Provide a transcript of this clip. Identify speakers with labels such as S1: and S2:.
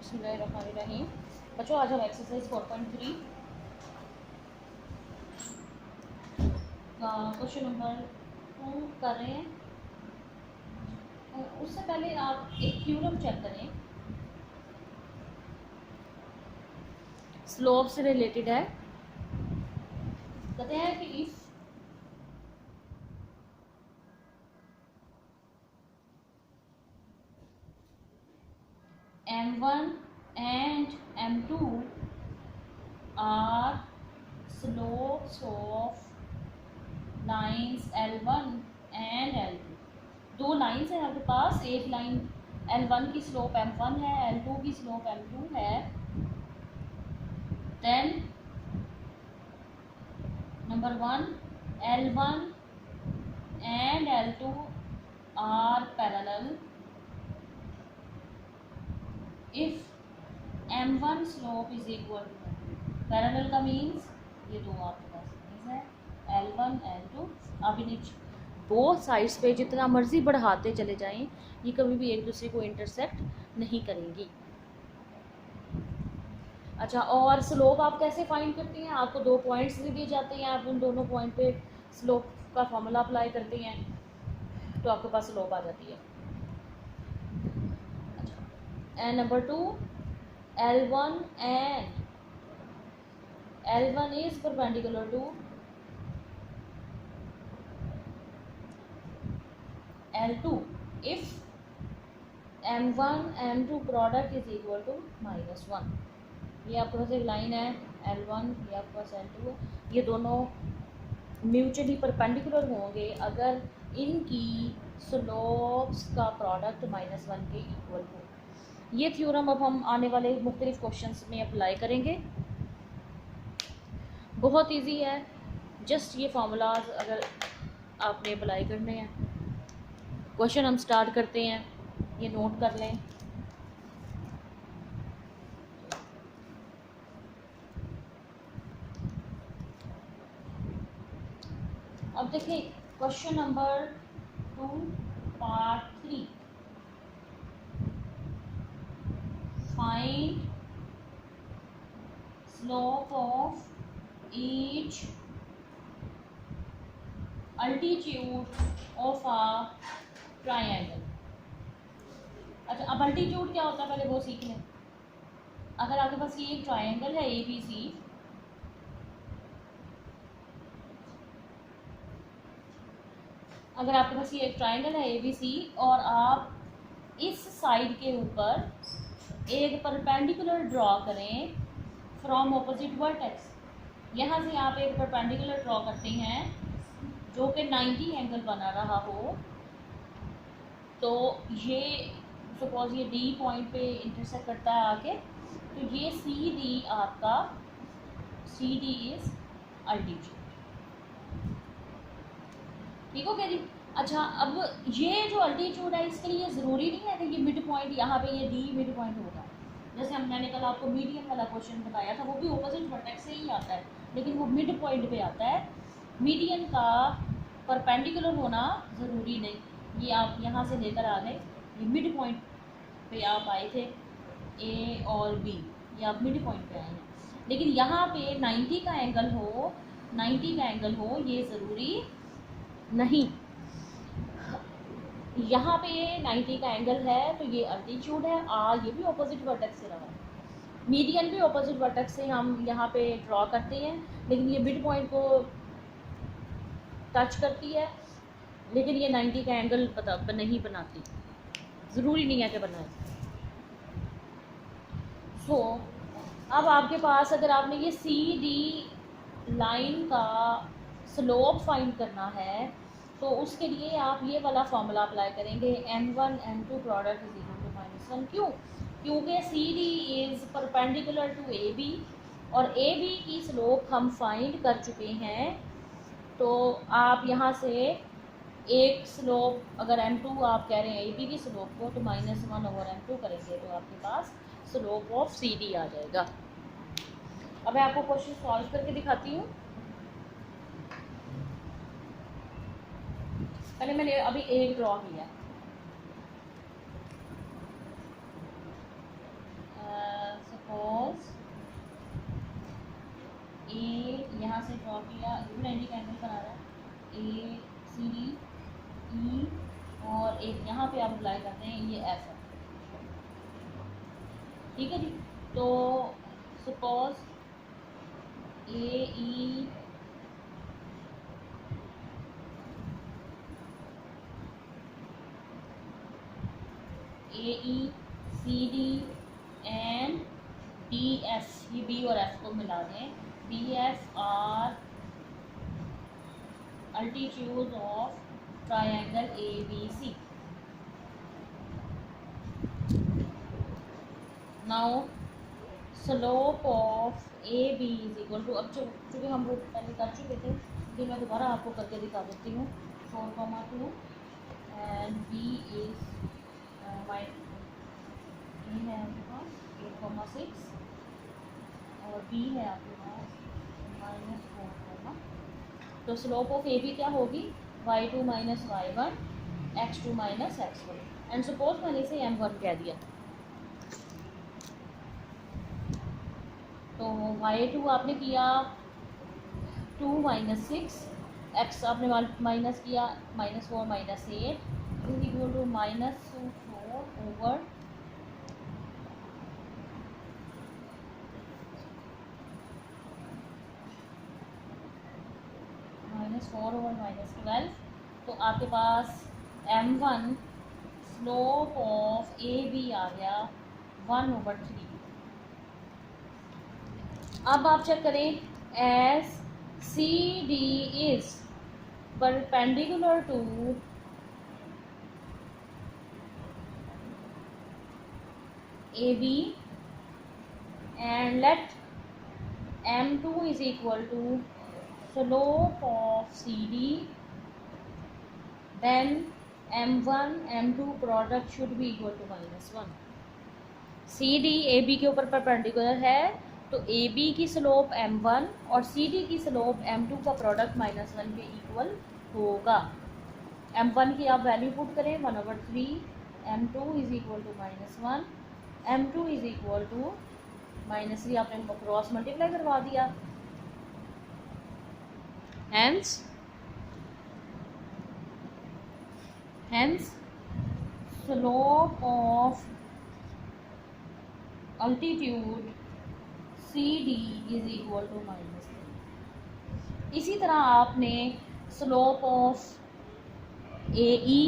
S1: बिस्मिल्लाहिर्रहमानिर्रहीम। बच्चों, आज हम एक्सरसाइज 4.3 क्वेश्चन नंबर 2 कर रहे हैं। उससे पहले आप एक थ्योरम चेक करें, स्लोप से रिलेटेड है। कहते हैं कि if m1 and m2 are slopes of lines L1 and L2। दो लाइन्स हैं आपके पास। एक लाइन L1 की स्लोप m1 है, L2 की स्लोप m2 है। Then number 1, L1 and L2 are parallel if m1 slope is equal to parallel का means ये दो आपके पास मीन्स है L1 L2। आप इन्हें दो साइड्स पे जितना मर्जी बढ़ाते चले जाएं, ये कभी भी एक दूसरे को इंटरसेक्ट नहीं करेंगी। अच्छा, और स्लोप आप कैसे फाइंड करती हैं? आपको दो पॉइंट्स दिए जाते हैं, आप उन दोनों पॉइंट पे स्लोप का फॉर्मूला अप्लाई करते हैं तो आपके पास स्लोप आ जाती है। अच्छा, and number 2, L1 and L1 is perpendicular to L2 if M1 M2 product is equal to -1। ये आपके पास एक लाइन है L1, ये आपके पास L2 है। ये दोनों म्यूचुअली परपेंडिकुलर होंगे अगर इनकी स्लोप्स का प्रोडक्ट -1 के इक्वल हो। ये थ्योरम अब हम आने वाले मुख्तलिफ क्वेश्चंस में अप्लाई करेंगे। बहुत इजी है, जस्ट ये फार्मूलाज अगर आपने अप्लाई करने हैं। क्वेश्चन हम स्टार्ट करते हैं, ये नोट कर लें। अब देखिए question number 2 part 3, find slope of each altitude of a triangle। अच्छा, अब अल्टीट्यूड क्या होता है पहले वो सीख लें। अगर आपके पास ये एक ट्रायंगल है ABC, अगर आपके पास ये एक ट्रायंगल है ABC और आप इस साइड के ऊपर एक परपेंडिकुलर ड्रॉ करें फ्रॉम ऑपोजिट वर्टेक्स। यहाँ से आप एक परपेंडिकुलर ड्रॉ करते हैं जो कि 90 एंगल बना रहा हो, तो ये सपोज ये D पॉइंट पे इंटरसेक्ट करता है आके, तो ये CD आपका CD इज अल्टीट्यूड। ठीक हो गया जी। अच्छा, अब ये जो अल्टीट्यूड है इसके लिए ज़रूरी नहीं है कि ये मिड पॉइंट यहाँ पे ये D मिड पॉइंट होगा। जैसे मैंने कल आपको मीडियन वाला क्वेश्चन बताया था, वो भी ऑपोजिट वर्टेक्स से ही आता है, लेकिन वो मिड पॉइंट पे आता है। मीडियन का परपेंडिकुलर होना ज़रूरी नहीं। ये आप यहाँ से लेकर आ गए, ये मिड पॉइंट पे आप आए थे A और B, ये आप मिड पॉइंट पे आए हैं। लेकिन यहाँ पे 90 का एंगल हो, 90 का एंगल हो ये ज़रूरी नहीं। यहाँ पे 90 का एंगल है तो ये अल्टीट्यूड है। ये भी ऑपोजिट वर्टेक्स से रहा है। मीडियन भी ऑपोजिट वर्टेक्स से हम यहाँ पे ड्रॉ करते हैं, लेकिन ये मिड पॉइंट को टच करती है, लेकिन ये 90 का एंगल नहीं बनाती। ज़रूरी नहीं है कि बनाए। सो अब आपके पास अगर आपने ये CD लाइन का स्लोप फाइंड करना है तो उसके लिए आप ये वाला फॉर्मूला अप्लाई करेंगे, M1 M2 product is equal to -1। क्यों? क्योंकि CD is perpendicular to AB और AB की स्लोप हम फाइंड कर चुके हैं। तो आप यहाँ से एक स्लोप अगर M2 आप कह रहे हैं AB की स्लोप को, तो -1/M2 करेंगे तो आपके पास स्लोप ऑफ CD आ जाएगा। अब मैं आपको क्वेश्चन सॉल्व करके दिखाती हूँ। पहले मैंने अभी एक ड्रॉ किया, ड्रॉ किया, इंक्लाइंड एंगल बना रहा है ए सी ई, और एक यहाँ पे आप अप्लाई करते हैं, ये एफ है, ठीक है जी। तो suppose A E C D and D F, ये बी और एफ को मिला दें, D F are altitude of triangle A B C. Now slope of A B is equal to, अब चूँकि हम वो पहले कर चुके थे, लेकिन मैं दोबारा आपको करके दिखा देती हूँ। 4,2 एंड बी इज ए है आपके पास 8,6 और बी है आपके पास -4, तो स्लोप ऑफ ए बी क्या होगी, y2 minus y1 x2 minus x1, and suppose मैंने इसे m1 कह दिया, तो y2 आपने किया 2 माइनस 6, x आपने माइनस किया -4 minus 8 is equal to -4 over -12। तो आपके पास m1 slope of A B आ गया 1/3। अब आप चेक करें, as C D is perpendicular to A B and let m2 is equal to slope of C D, then m1 m2 product should be equal to -1। C D A B के ऊपर perpendicular है, तो A B की slope m1 और C D की slope m2 का product -1 के equal होगा। m1 की आप वैल्यू पुट करें 1/3, m2 is equal to -1, m2 is equal to -3, आपने क्रॉस मल्टीप्लाई करवा दिया। Hence slope of altitude CD is equal to -3। इसी तरह आपने स्लोप ऑफ AE